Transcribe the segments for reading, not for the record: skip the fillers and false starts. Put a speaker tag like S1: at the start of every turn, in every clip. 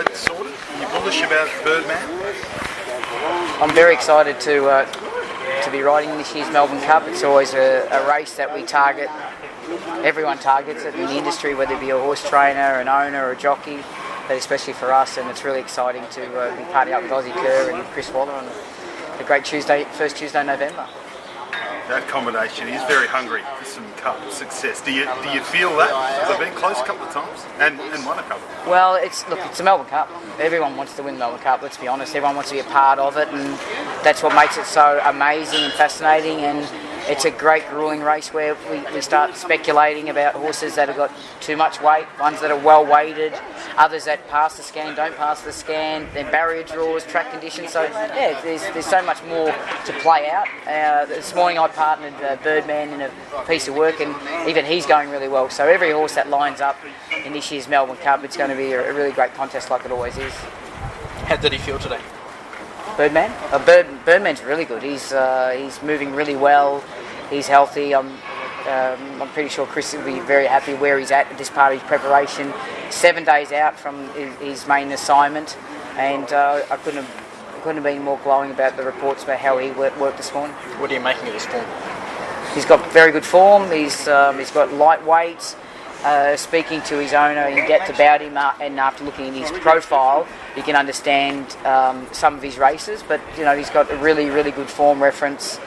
S1: that sorted? Are you bullish about Birdman?
S2: I'm very excited to be riding this year's Melbourne Cup. It's always a race that we target. Everyone targets it in the industry, whether it be a horse trainer, an owner, or a jockey, but especially for us. And it's really exciting to be partnering up with Aussie Kerr and Chris Waller on a great first Tuesday in November.
S1: That combination is very hungry for some cup success. Do you feel that? They've been close a couple of times and won a couple.
S2: Well, it's the Melbourne Cup. Everyone wants to win the Melbourne Cup, let's be honest. Everyone wants to be a part of it, and that's what makes it so amazing and fascinating. And it's a great grueling race where we start speculating about horses that have got too much weight, ones that are well weighted, others that pass the scan, don't pass the scan, then barrier draws, track conditions. So yeah, there's so much more to play out. This morning I partnered Birdman in a piece of work, and even he's going really well. So every horse that lines up in this year's Melbourne Cup, it's going to be a really great contest like it always is.
S3: How did he feel today?
S2: Birdman? Birdman's really good. He's moving really well. He's healthy. I'm pretty sure Chris will be very happy where he's at this part of his preparation. 7 days out from his main assignment, and I couldn't have been more glowing about the reports about how he worked this morning.
S3: What are you making of his form?
S2: He's got very good form. He's got lightweight. Speaking to his owner in depth about him, and after looking at his profile, you can understand some of his races. But he's got a really, really good form reference,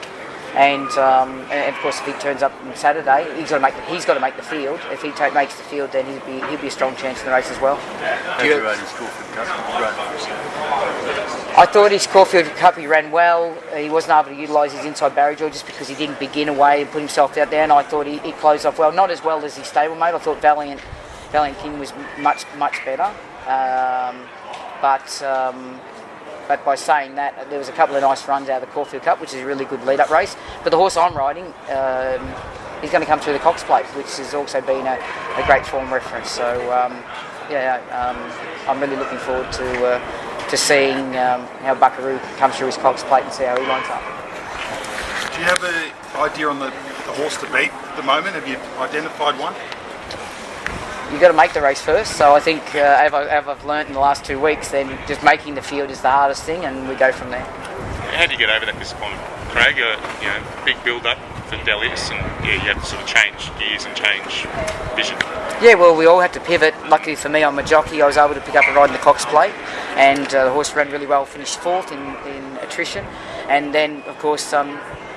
S2: and of course, if he turns up on Saturday, he's got to make the field. If he makes the field, then he'll be a strong chance in the race as well. I thought his Caulfield Cup he ran well. He wasn't able to utilise his inside barrier draw just because he didn't begin away and put himself out there, and I thought he closed off well. Not as well as his stablemate. I thought Valiant King was much better. But by saying that, there was a couple of nice runs out of the Caulfield Cup, which is a really good lead-up race. But the horse I'm riding, he's going to come through the Cox Plate, which has also been a great form reference. So I'm really looking forward to seeing how Buckaroo comes through his Cox Plate and see how he lines up.
S1: Do you have an idea on the horse to beat at the moment? Have you identified one?
S2: You've got to make the race first, so I think as I've learnt in the last 2 weeks, then just making the field is the hardest thing, and we go from there.
S4: How do you get over that disappointment, Craig? Big build-up for Delius, and you had to sort of change gears and change vision.
S2: Yeah, well, we all had to pivot. Luckily for me, I'm a jockey. I was able to pick up a ride in the Cox Plate, and the horse ran really well, finished fourth in attrition, and then, of course, now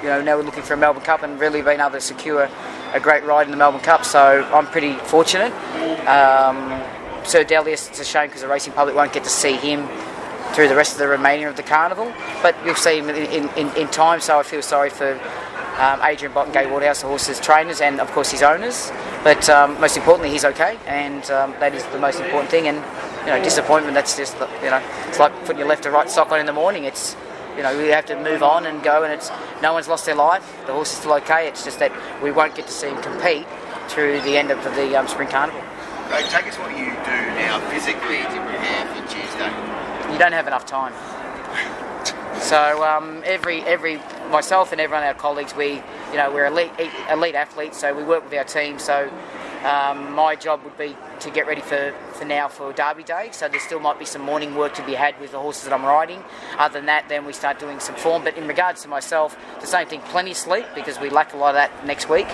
S2: we're looking for a Melbourne Cup and really being able to secure a great ride in the Melbourne Cup, so I'm pretty fortunate. Sir Delius, it's a shame because the racing public won't get to see him through the rest of the remainder of the carnival, but you'll see him in time, so I feel sorry for Adrian Bott and Gay Waterhouse, the horses' trainers, and of course his owners, but most importantly he's okay, and that is the most important thing. And disappointment, that's just it's like putting your left or right sock on in the morning. It's we have to move on and go, and no one's lost their life. The horse is still okay. It's just that we won't get to see him compete through the end of the Spring Carnival.
S5: Craig, take us what you do now physically to prepare for Tuesday.
S2: You don't have enough time. So every myself and everyone, our colleagues, we're elite athletes. So we work with our team. So my job would be to get ready for Derby Day, so there still might be some morning work to be had with the horses that I'm riding. Other than that, then we start doing some form. But in regards to myself, the same thing, plenty of sleep, because we lack a lot of that next week,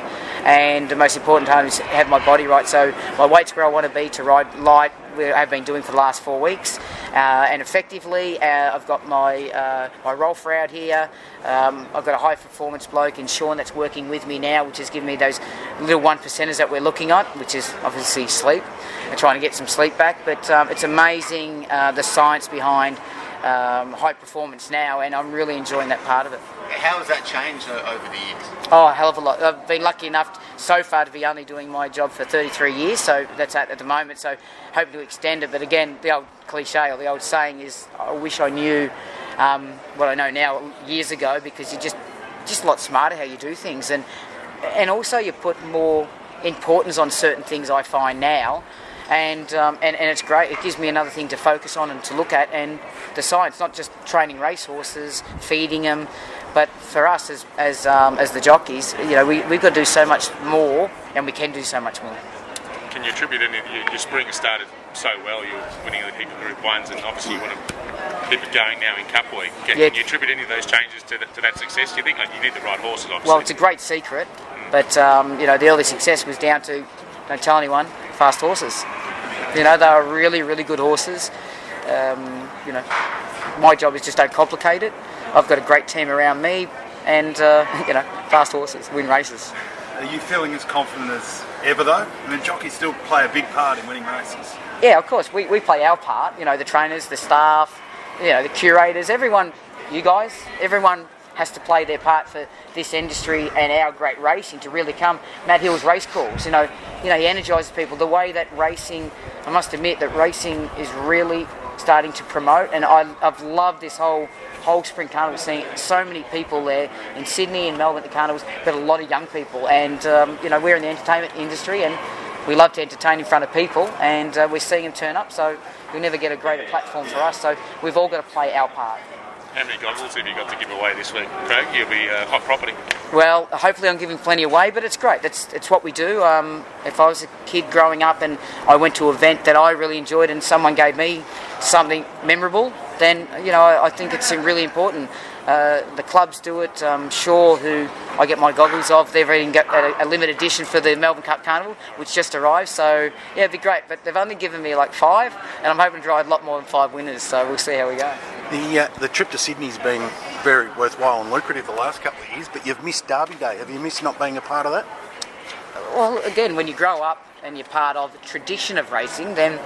S2: and the most important time is have my body right. So my weight's where I want to be to ride light. I've been doing for the last 4 weeks, and effectively I've got my Rolfer out here. I've got a high performance bloke in Sean that's working with me now, which has given me those little 1%ers that we're looking at, which is obviously sleep, and trying to get some sleep back. But it's amazing the science behind high performance now, and I'm really enjoying that part of it.
S5: How has that changed over the years?
S2: Oh, a hell of a lot. I've been lucky enough so far to be only doing my job for 33 years, so that's at the moment, so hoping to extend it. But again, the old cliche or the old saying is, I wish I knew what I know now years ago, because you're just a lot smarter how you do things, and also you put more importance on certain things, I find now. And it's great. It gives me another thing to focus on and to look at, and the science, not just training racehorses, feeding them, but for us as the jockeys, we've got to do so much more, and we can do so much more.
S4: Can you attribute any? Your spring has started so well. You're winning a heap of Group 1s, and obviously you want to keep it going now in Cup Week. Can you attribute any of those changes to that success? Do you think you need the right horses, obviously?
S2: Well, it's a great secret, but the early success was down to, don't tell anyone, fast horses. They are really, really good horses. My job is just don't complicate it. I've got a great team around me, and fast horses win races.
S1: Are you feeling as confident as ever, though? I mean, jockeys still play a big part in winning races.
S2: Yeah, of course. We play our part. The trainers, the staff, the curators, everyone, you guys, everyone has to play their part for this industry and our great racing to really come. Matt Hill's race calls, he energises people. The way that racing, I must admit that racing is really starting to promote, and I've loved this whole Spring Carnival, seeing so many people there in Sydney and Melbourne at the carnivals, but a lot of young people, and we're in the entertainment industry and we love to entertain in front of people, and we're seeing them turn up, so you'll never get a greater platform for us, so we've all got to play our part.
S4: How many goggles have you got to give away this week, Craig? You'll be hot property.
S2: Well, hopefully I'm giving plenty away, but it's great. It's what we do. If I was a kid growing up and I went to an event that I really enjoyed and someone gave me something memorable, then I think it's really important. The clubs do it. Shaw, who I get my goggles off, they've already got a limited edition for the Melbourne Cup Carnival, which just arrived. So yeah, it'd be great. But they've only given me like 5, and I'm hoping to ride a lot more than 5 winners. So we'll see how we go.
S6: The trip to Sydney's been very worthwhile and lucrative the last couple of years, but you've missed Derby Day. Have you missed not being a part of that?
S2: Well, again, when you grow up and you're part of the tradition of racing, then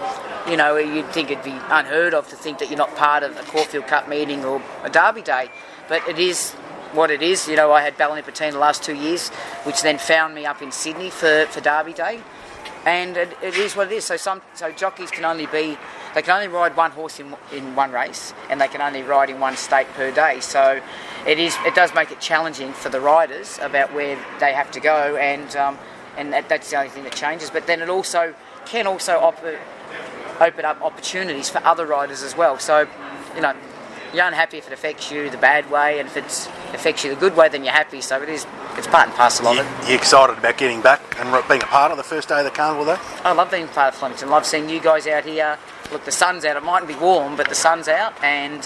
S2: you'd think it'd be unheard of to think that you're not part of a Caulfield Cup meeting or a Derby Day. But it is what it is. I had Ballinipatina the last 2 years, which then found me up in Sydney for Derby Day, and it is what it is. So jockeys can only ride one horse in one race, and they can only ride in one state per day. So it does make it challenging for the riders about where they have to go, and that's the only thing that changes. But then it can open up opportunities for other riders as well. So you're unhappy if it affects you the bad way, and if it affects you the good way, then you're happy. So it's part and parcel of it.
S6: You excited about getting back and being a part of the first day of the carnival, though?
S2: I love being part of Flemington. I love seeing you guys out here. Look, the sun's out. It mightn't be warm, but the sun's out, and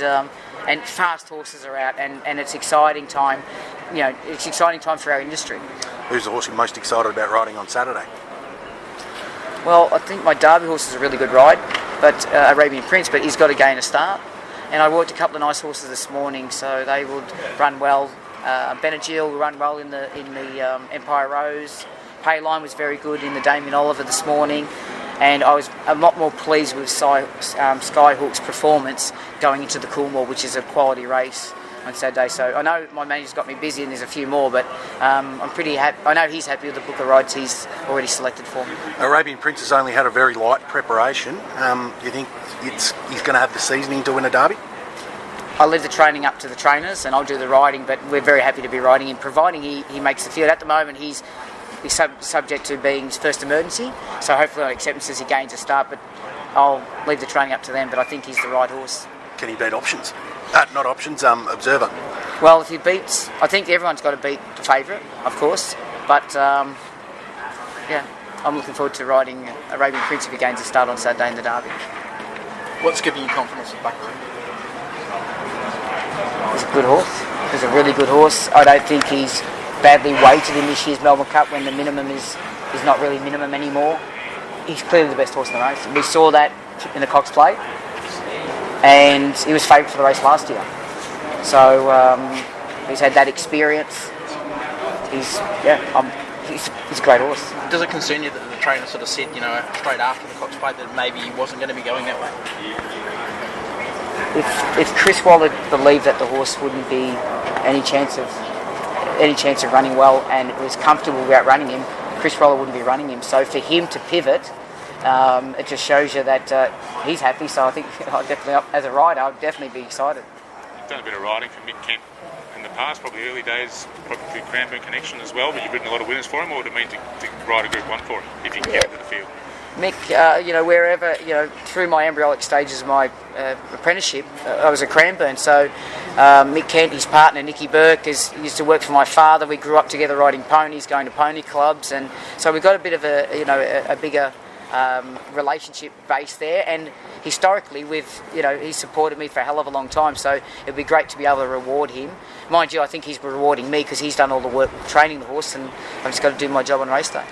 S2: fast horses are out, and it's exciting time. It's exciting time for our industry.
S6: Who's the horse you're most excited about riding on Saturday?
S2: Well, I think my Derby horse is a really good ride, but Arabian Prince, but he's got to gain a start. And I walked a couple of nice horses this morning, so they would run well. Benadryl will run well in the Empire Rose. Payline was very good in the Damien Oliver this morning, and I was a lot more pleased with Skyhook's performance going into the Coolmore, which is a quality race on Saturday. So I know my manager's got me busy and there's a few more, but I'm pretty happy. I know he's happy with the book of rides he's already selected for me.
S6: Arabian Prince has only had a very light preparation. Do you think he's going to have the seasoning to win a derby?
S2: I'll leave the training up to the trainers and I'll do the riding, but we're very happy to be riding him, providing he makes the field. At the moment he's subject to being his first emergency, so hopefully on acceptances he gains a start, but I'll leave the training up to them, but I think he's the right horse.
S6: Can he beat options? Not options, Observer.
S2: Well, if he beats, I think everyone's got to beat the favourite, of course, but I'm looking forward to riding Arabian Prince if he gains a start on Saturday in the Derby.
S3: What's giving you confidence in Buckaroo?
S2: He's a good horse. He's a really good horse. I don't think he's badly weighted in this year's Melbourne Cup when the minimum is not really minimum anymore. He's clearly the best horse in the race. We saw that in the Cox Plate, and he was favourite for the race last year. So he's had that experience. He's a great horse.
S3: Does it concern you that the trainer sort of said, straight after the Cox Plate that maybe he wasn't going to be going that way?
S2: If Chris Waller believed that the horse wouldn't be any chance of running well and was comfortable without running him, Chris Waller wouldn't be running him. So for him to pivot, it just shows you that he's happy. So I think as a rider, I'd definitely be excited.
S4: You've done a bit of riding for Mick Kemp in the past, probably early days, probably through Cranbourne Connection as well, but you've ridden a lot of winners for him. What would it mean to ride a Group 1 for him if you can get into the field?
S2: Mick, wherever, through my embryonic stages of my apprenticeship, I was at Cranbourne. So Mick Kent, his partner Nicky Burke, used to work for my father. We grew up together riding ponies, going to pony clubs, and so we got a bit of a bigger relationship base there, and historically he's supported me for a hell of a long time, so it'd be great to be able to reward him. Mind you, I think he's rewarding me because he's done all the work training the horse, and I've just got to do my job on race day.